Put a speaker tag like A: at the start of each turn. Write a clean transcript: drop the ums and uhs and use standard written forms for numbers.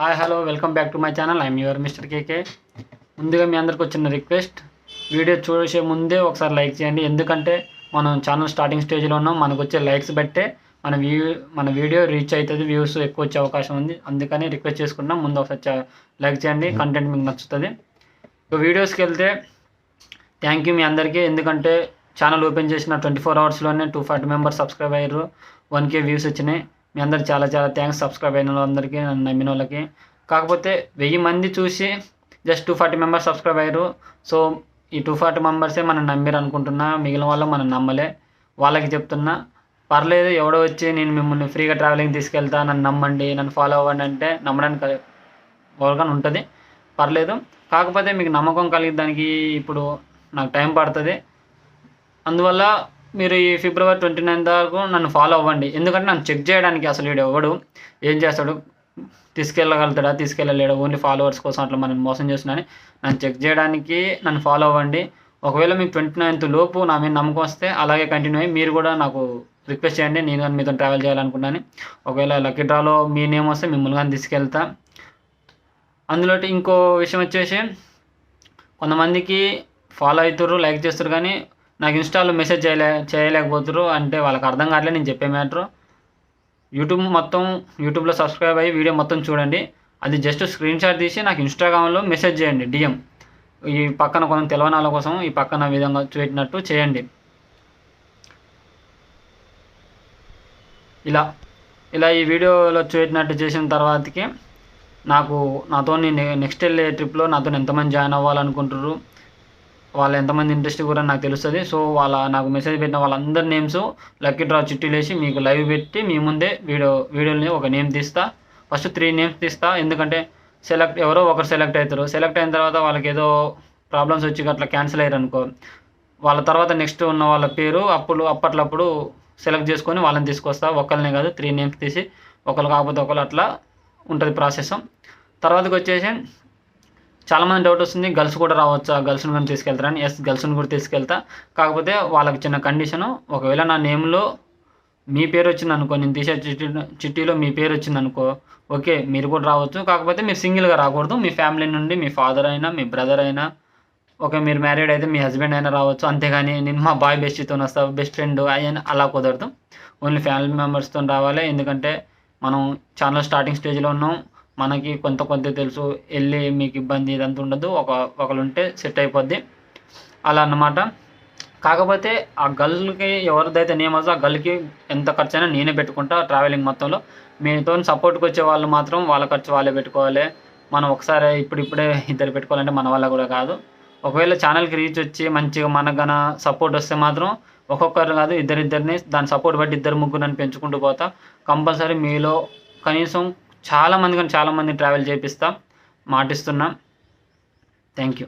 A: Hi hello welcome back to my channel. I'm your mister KK. ముందుగా మీ అందరికి వచ్చిన రిక్వెస్ట్, వీడియో చూసే ముందే ఒకసారి లైక్ చేయండి. ఎందుకంటే మనం ఛానల్ స్టార్టింగ్ స్టేజ్లో ఉన్నాం. మనకు వచ్చే లైక్స్ బట్టే మన వీడియో రీచ్ అవుతుంది, వ్యూస్ ఎక్కువ వచ్చే అవకాశం ఉంది. అందుకని రిక్వెస్ట్ చేసుకున్నాం, ముందు ఒకసారి లైక్ చేయండి, కంటెంట్ మీకు నచ్చుతుంది. ఇక వీడియోస్కి వెళ్తే థ్యాంక్ యూ మీ అందరికీ. ఎందుకంటే ఛానల్ ఓపెన్ చేసిన 24 అవర్స్లోనే 240 మెంబర్స్ సబ్స్క్రైబ్ అయ్యారు, 1K వ్యూస్ వచ్చినాయి. మీ అందరికి చాలా చాలా థ్యాంక్స్, సబ్స్క్రైబ్ అయిన వాళ్ళందరికీ, నన్ను నమ్మిన వాళ్ళకి. కాకపోతే 1000 మంది చూసి జస్ట్ 240 మెంబర్స్ సబ్స్క్రైబ్ అయ్యారు. సో ఈ 240 మెంబర్సే మనం నమ్మిరు అనుకుంటున్నా, మిగిలిన వాళ్ళు మనం నమ్మలే. వాళ్ళకి చెప్తున్నా, పర్లేదు ఎవడో వచ్చి నేను మిమ్మల్ని ఫ్రీగా ట్రావెలింగ్ తీసుకెళ్తా, నన్ను నమ్మండి, నన్ను ఫాలో అవ్వండి అంటే నమ్మడానికి ఎవరికైనా ఉంటుంది, పర్లేదు. కాకపోతే మీకు నమ్మకం కలిగి దానికి ఇప్పుడు నాకు టైం పడుతుంది. అందువల్ల మీరు ఈ ఫిబ్రవరి 29 వరకు నన్ను ఫాలో అవ్వండి. ఎందుకంటే నన్ను చెక్ చేయడానికి అసలు వీడు ఎవడు ఏం చేస్తాడు, తీసుకెళ్ళగలుగుతాడా తీసుకెళ్ళలేడా, ఓన్లీ ఫాలోవర్స్ కోసం అట్లా మనం మోసం చేస్తున్నాను. నన్ను చెక్ చేయడానికి నన్ను ఫాలో అవ్వండి. ఒకవేళ మీకు 29th లోపు నా మీద నమ్మకం వస్తే అలాగే కంటిన్యూ అయ్యి మీరు కూడా నాకు రిక్వెస్ట్ చేయండి, నేను కానీ మీతో ట్రావెల్ చేయాలనుకున్నాను. ఒకవేళ లక్కీ డ్రాలో మీ నేమ్ వస్తే మిమ్మల్ని కానీ తీసుకెళ్తా. అందులో ఇంకో విషయం వచ్చేసి, కొంతమందికి ఫాలో అవుతారు, లైక్ చేస్తారు, కానీ నాకు ఇన్స్టాలో మెసేజ్ చేయలేకపోతారు. అంటే వాళ్ళకి అర్థం కావట్లేదు నేను చెప్పే మ్యాటర్. యూట్యూబ్లో సబ్స్క్రైబ్ అయ్యి వీడియో మొత్తం చూడండి. అది జస్ట్ స్క్రీన్ షాట్ తీసి నాకు ఇన్స్టాగ్రామ్లో మెసేజ్ చేయండి, డిఎం. ఈ పక్కన కొంచెం తెలవని వాళ్ళ కోసం ఈ పక్కన విధంగా చూపెట్టినట్టు చేయండి. ఇలా ఈ వీడియోలో చూపెట్టినట్టు చేసిన తర్వాతకి నాతో నెక్స్ట్ వెళ్ళే ట్రిప్లో నాతో ఎంతమంది జాయిన్ అవ్వాలనుకుంటారు, వాళ్ళు ఎంతమంది ఇంట్రెస్ట్ కూడా నాకు తెలుస్తుంది. సో నాకు మెసేజ్ పెట్టిన వాళ్ళందరి నేమ్స్ లక్కీ డ్రా చిట్టీలు వేసి మీకు లైవ్ పెట్టి మీ ముందే వీడియోని ఒక నేమ్ తీస్తా. ఫస్ట్ 3 నేమ్స్ తీస్తా. ఎందుకంటే ఎవరో ఒకరు సెలెక్ట్ అవుతారు. సెలెక్ట్ అయిన తర్వాత వాళ్ళకి ఏదో ప్రాబ్లమ్స్ వచ్చి అట్లా క్యాన్సిల్ అయ్యారు అనుకో, వాళ్ళ తర్వాత నెక్స్ట్ ఉన్న వాళ్ళ పేరు అప్పట్లో సెలెక్ట్ చేసుకొని వాళ్ళని తీసుకొస్తా. ఒకళ్ళనే కాదు, 3 నేమ్స్ తీసి ఒకళ్ళు కాకపోతే ఒకళ్ళు అట్లా ఉంటుంది ప్రాసెస్. తర్వాతకి వచ్చేసి చాలామంది డౌట్ వస్తుంది, గర్ల్స్ కూడా రావచ్చా, గర్ల్స్ని కూడా తీసుకెళ్తారని. ఎస్, గర్ల్స్ని కూడా తీసుకెళ్తా. కాకపోతే వాళ్ళకి చిన్న కండిషను, ఒకవేళ నా నేమ్లో మీ పేరు వచ్చింది అనుకో, నేను తీసే చిట్టీలో మీ పేరు వచ్చింది అనుకో, ఓకే మీరు కూడా రావచ్చు. కాకపోతే మీరు సింగిల్గా రాకూడదు, మీ ఫ్యామిలీ నుండి మీ ఫాదర్ అయినా మీ బ్రదర్ అయినా, ఓకే మీరు మ్యారీడ్ అయితే మీ హస్బెండ్ అయినా రావచ్చు. అంతేగాని నేను మా బాయ్ బెస్ట్తో వస్తా, బెస్ట్ ఫ్రెండ్ అయినా అలా కుదరదు. ఓన్లీ ఫ్యామిలీ మెంబర్స్తో రావాలి. ఎందుకంటే మనం ఛానల్ స్టార్టింగ్ స్టేజ్లో ఉన్నాం, మనకి కొంత తెలుసు, వెళ్ళి మీకు ఇబ్బంది ఇదంతా ఉండదు, ఒకళ్ళు ఉంటే సెట్ అయిపోద్ది అలా అన్నమాట. కాకపోతే ఆ గర్ల్కి ఎవరిదైతే నేమ్ వస్తుందో ఆ గర్ల్కి ఎంత ఖర్చు అయినా నేనే పెట్టుకుంటా. ట్రావెలింగ్ మొత్తంలో మీతో సపోర్ట్కి వచ్చే వాళ్ళు మాత్రం వాళ్ళ ఖర్చు వాళ్ళే పెట్టుకోవాలి. మనం ఒకసారి ఇప్పుడే ఇద్దరు పెట్టుకోవాలంటే మన వల్ల కూడా కాదు. ఒకవేళ ఛానల్కి రీచ్ వచ్చి మంచిగా మనకు గన సపోర్ట్ వస్తే మాత్రం ఒక్కొక్కరు కాదు, ఇద్దరిని దాని సపోర్ట్ బట్టి 2-3 పెంచుకుంటూ పోతా. కంపల్సరీ మీలో కనీసం చాలా మందిని ట్రావెల్ చేపిస్తా, మాటిస్తున్నా. Thank you.